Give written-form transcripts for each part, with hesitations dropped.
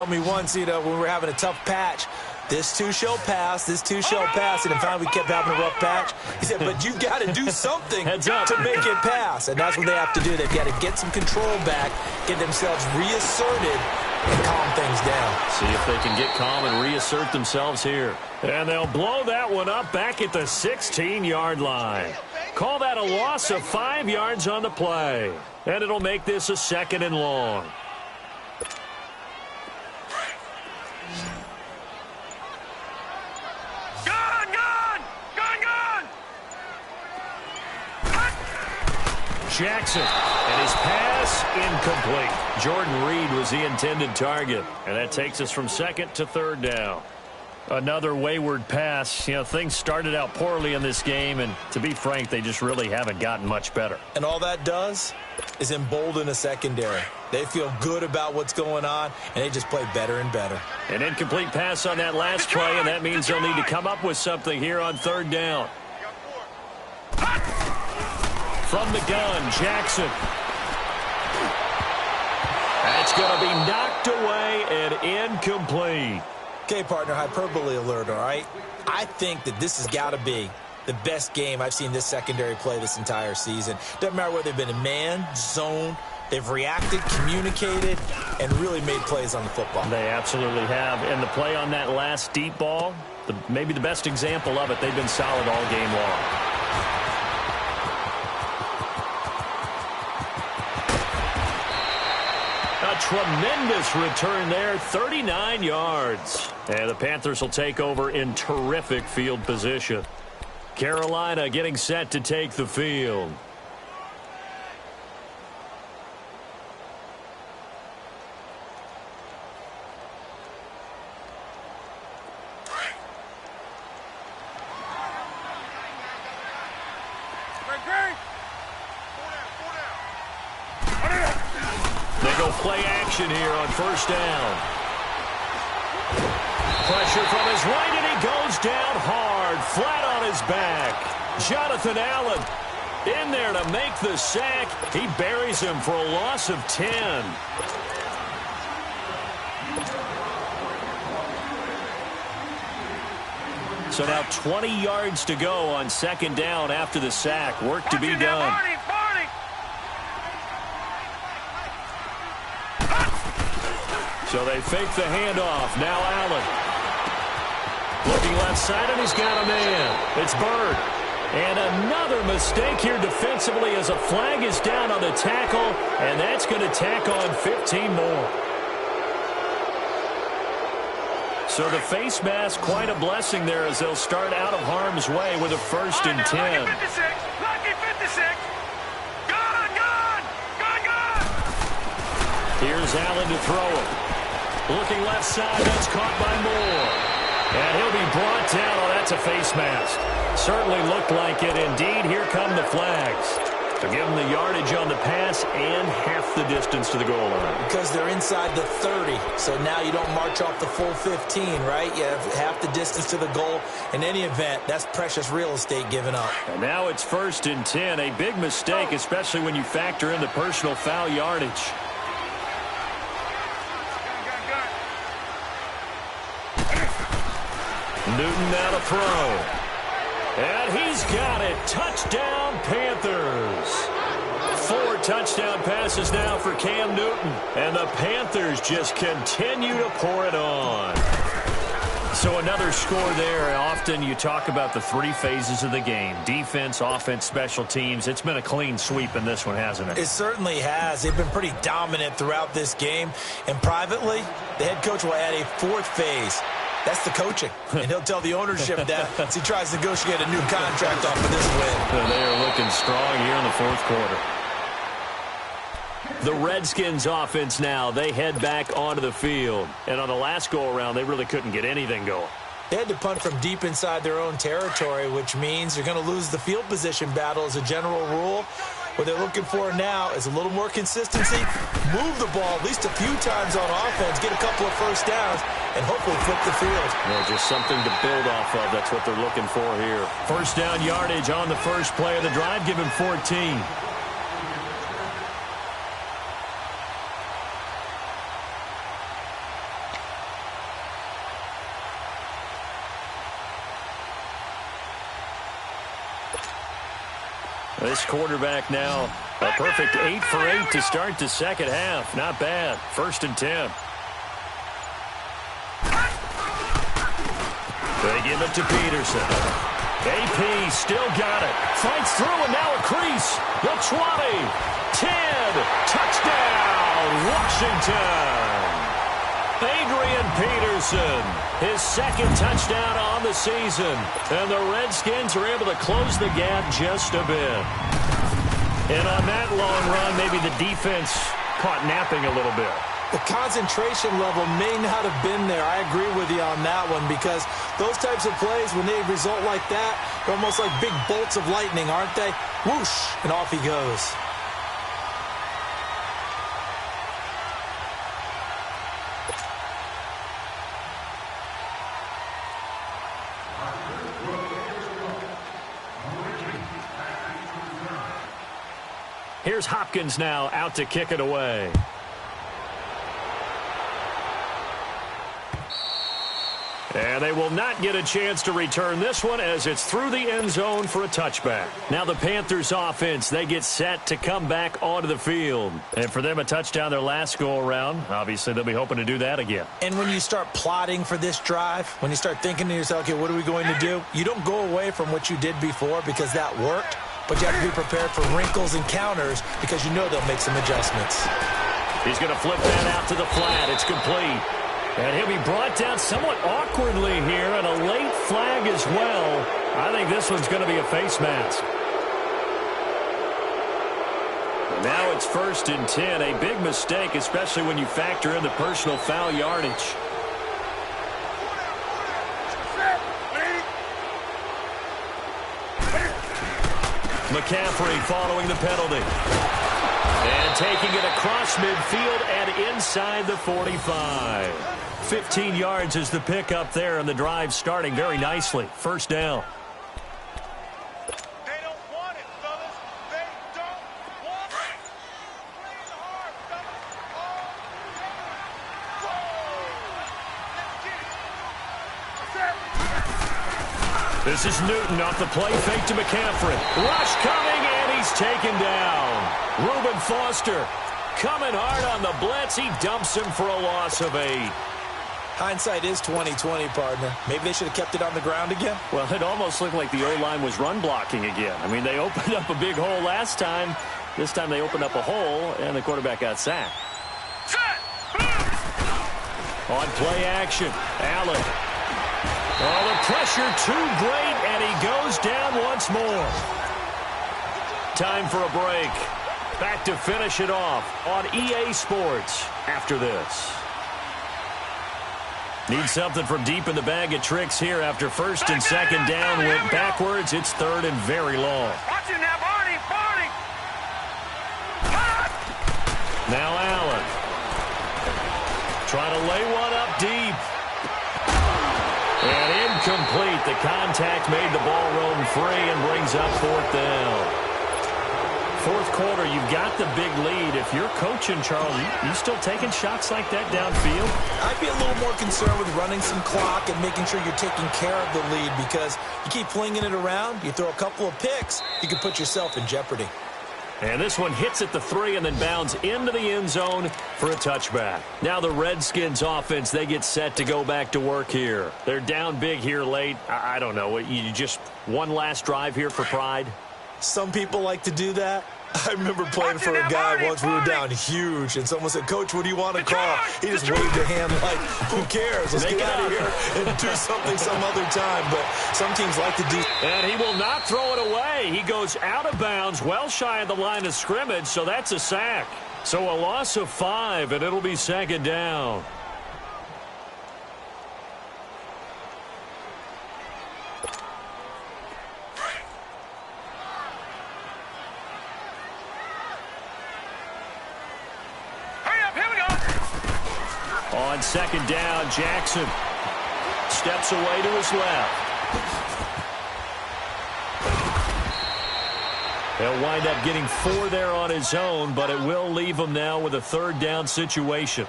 told me once, when we were having a tough patch, this too shall pass, this too shall pass, and finally we kept having a rough patch. He said, but you got to do something to make it pass, and that's what they have to do. They've got to get some control back, get themselves reasserted, and calm things down. See if they can get calm and reassert themselves here. And they'll blow that one up back at the 16-yard line. Call that a loss of 5 yards on the play, and it'll make this a 2nd and long. Jackson, and his pass incomplete. Jordan Reed was the intended target, and that takes us from 2nd to 3rd down. Another wayward pass. Things started out poorly in this game, and to be frank, they just really haven't gotten much better. And all that does is embolden a secondary. They feel good about what's going on, and they just play better and better. An incomplete pass on that last play, and that means they'll need to come up with something here on 3rd down. From the gun, Jackson. That's going to be knocked away and incomplete. Okay, partner, hyperbole alert, all right? I think that this has got to be the best game I've seen this secondary play this entire season. Doesn't matter whether they've been in man, zone, they've reacted, communicated, and really made plays on the football. They absolutely have. And the play on that last deep ball, maybe the best example of it, they've been solid all game long. Tremendous return there, 39 yards. And the Panthers will take over in terrific field position. Carolina getting set to take the field. Play action here on 1st down. Pressure from his right, and he goes down hard, flat on his back. Jonathan Allen in there to make the sack. He buries him for a loss of 10. So now 20 yards to go on 2nd down after the sack. Work to be done. So they fake the handoff. Now Allen. Looking left side, and he's got a man. It's Bird. And another mistake here defensively as a flag is down on the tackle, and that's going to tack on 15 more. So the face mask, quite a blessing there as they'll start out of harm's way with a 1st and 10. Lucky 56. Lucky 56. Gone. Here's Allen to throw him. Looking left side, that's caught by Moore. And he'll be brought down. Oh, that's a face mask. Certainly looked like it. Indeed, here come the flags. To give them the yardage on the pass and half the distance to the goal line. Because they're inside the 30, so now you don't march off the full 15, right? You have half the distance to the goal. In any event, that's precious real estate given up. And now it's 1st and 10. A big mistake, especially when you factor in the personal foul yardage. Newton now to throw. And he's got it. Touchdown, Panthers. 4 touchdown passes now for Cam Newton. And the Panthers just continue to pour it on. So another score there. Often you talk about the 3 phases of the game. Defense, offense, special teams. It's been a clean sweep in this one, hasn't it? It certainly has. They've been pretty dominant throughout this game. And privately, the head coach will add a 4th phase. That's the coaching. And he'll tell the ownership that as he tries to negotiate a new contract off of this win. They are looking strong here in the 4th quarter. The Redskins offense now, they head back onto the field. And on the last go-around, they really couldn't get anything going. They had to punt from deep inside their own territory, which means you're going to lose the field position battle as a general rule. What they're looking for now is a little more consistency, move the ball at least a few times on offense, get a couple of 1st downs, and hopefully flip the field. Yeah, just something to build off of. That's what they're looking for here. 1st down yardage on the first play of the drive. Give him 14. This quarterback now, a perfect 8 for 8 to start the second half. Not bad. 1st and 10. They give it to Peterson. AP still got it. Fights through and now a crease. The 20. 10. Touchdown, Washington. Adrian Peterson, his 2nd touchdown on the season. And the Redskins are able to close the gap just a bit. And on that long run, maybe the defense caught napping a little bit. The concentration level may not have been there. I agree with you on that one because those types of plays, when they result like that, they're almost like big bolts of lightning, aren't they? Whoosh, and off he goes. Here's Hopkins now out to kick it away. And they will not get a chance to return this one as it's through the end zone for a touchback. Now the Panthers offense, they get set to come back onto the field. And for them, a touchdown their last go-around. Obviously, they'll be hoping to do that again. And when you start plotting for this drive, when you start thinking to yourself, okay, what are we going to do? You don't go away from what you did before because that worked, but you have to be prepared for wrinkles and counters because you know they'll make some adjustments. He's going to flip that out to the flat. It's complete. And he'll be brought down somewhat awkwardly here, and a late flag as well. I think this one's going to be a face mask. Now it's 1st and 10. A big mistake, especially when you factor in the personal foul yardage. McCaffrey following the penalty. And taking it across midfield and inside the 45. 15 yards is the pickup there, and the drive starting very nicely. 1st down. They don't want it, fellas. They don't want it. Playing hard, fellas. This is Newton off the play fake to McCaffrey. Rush coming, and he's taken down. Reuben Foster coming hard on the blitz. He dumps him for a loss of 8. Hindsight is 20/20, partner. Maybe they should have kept it on the ground again. Well, it almost looked like the O-line was run blocking again. I mean, they opened up a big hole last time. This time they opened up a hole, and the quarterback got sacked. On play action, Allen. Oh, the pressure too great, and he goes down once more. Time for a break. Back to finish it off on EA Sports after this. Need something from deep in the bag of tricks here after 1st and 2nd down. Went backwards. It's 3rd and very long. Watch it now, Barney, Barney. Now Allen. Trying to lay one up deep. And incomplete. The contact made the ball roam free and brings up 4th down. 4th quarter, you've got the big lead. If you're coaching, Charles, you still taking shots like that downfield? I'd be a little more concerned with running some clock and making sure you're taking care of the lead because you keep flinging it around, you throw a couple of picks, you can put yourself in jeopardy. And this one hits at the 3 and then bounds into the end zone for a touchback. Now the Redskins offense, they get set to go back to work here. They're down big here late. I don't know. You just one last drive here for pride? Some people like to do that. I remember playing for a guy once. We were down huge, and someone said, "Coach, what do you want to call?" He just waved a hand like, "Who cares? Let's get out of here and do something some other time." But some teams like to do. And he will not throw it away. He goes out of bounds, well shy of the line of scrimmage, so that's a sack. So a loss of 5, and it'll be 2nd down. On 2nd down, Jackson steps away to his left. He'll wind up getting 4 there on his own, but it will leave him now with a 3rd down situation.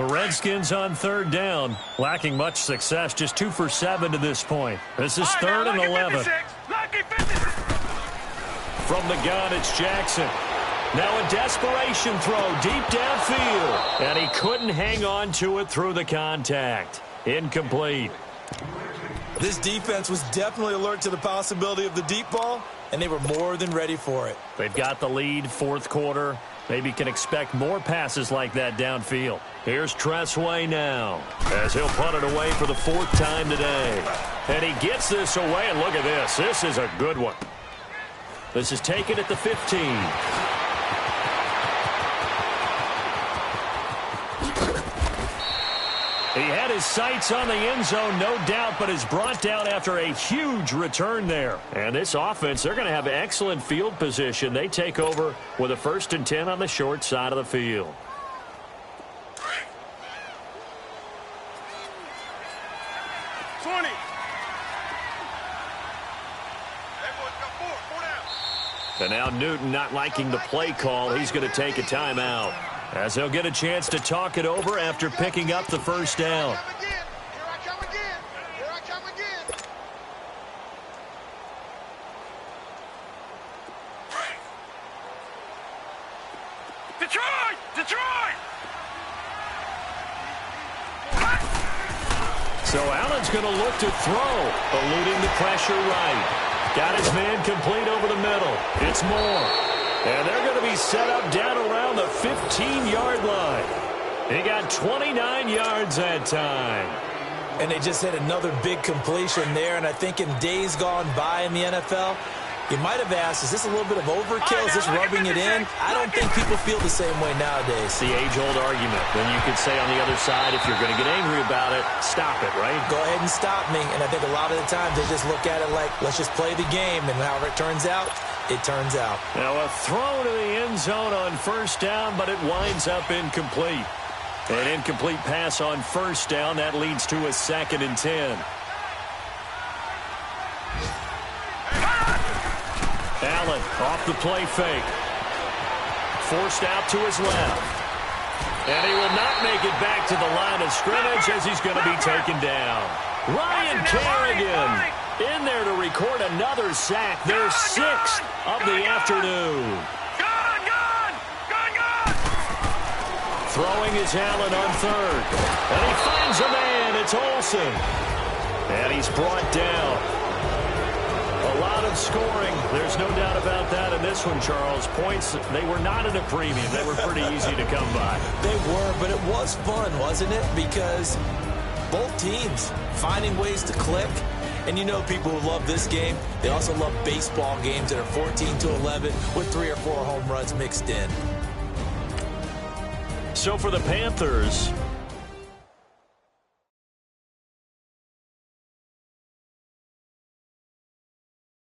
The Redskins on third down, lacking much success, just 2 for 7 to this point. This is third and 11. From the gun, it's Jackson. Now a desperation throw deep downfield, and he couldn't hang on to it through the contact. Incomplete. This defense was definitely alert to the possibility of the deep ball, and they were more than ready for it. They've got the lead, fourth quarter. Maybe can expect more passes like that downfield. Here's Tressway now, as he'll punt it away for the 4th time today. And he gets this away, and look at this. This is a good one. This is taken at the 15. He had his sights on the end zone, no doubt, but is brought down after a huge return there. And this offense, they're going to have excellent field position. They take over with a 1st and 10 on the short side of the field. And now Newton not liking the play call. He's going to take a timeout, as he'll get a chance to talk it over after picking up the first down. Detroit! So Allen's going to look to throw, eluding the pressure right. Got his man complete over the middle. It's Moore. And they're going to be set up down around the 15-yard line. He got 29 yards that time. And they just had another big completion there. And I think in days gone by in the NFL, you might have asked, is this a little bit of overkill? Is this rubbing it in? I don't think people feel the same way nowadays. The age-old argument. Then you could say on the other side, if you're going to get angry about it, stop it, right? Go ahead and stop me. And I think a lot of the times they just look at it like, let's just play the game. And however it turns out, it turns out. Now a throw to the end zone on first down, but it winds up incomplete. An incomplete pass on first down. That leads to a 2nd and 10. Allen off the play fake. Forced out to his left. And he will not make it back to the line of scrimmage as he's going to be taken down. Ryan Kerrigan in there to record another sack. Their 6th of the afternoon. Throwing is Allen on third. And he finds a man. It's Olsen. And he's brought down. A lot of scoring. There's no doubt about that in this one, Charles. Points, they were not at a premium. They were pretty easy to come by. They were, but it was fun, wasn't it? Because both teams finding ways to click. And you know people who love this game, they also love baseball games that are 14-11 with 3 or 4 home runs mixed in. So for the Panthers,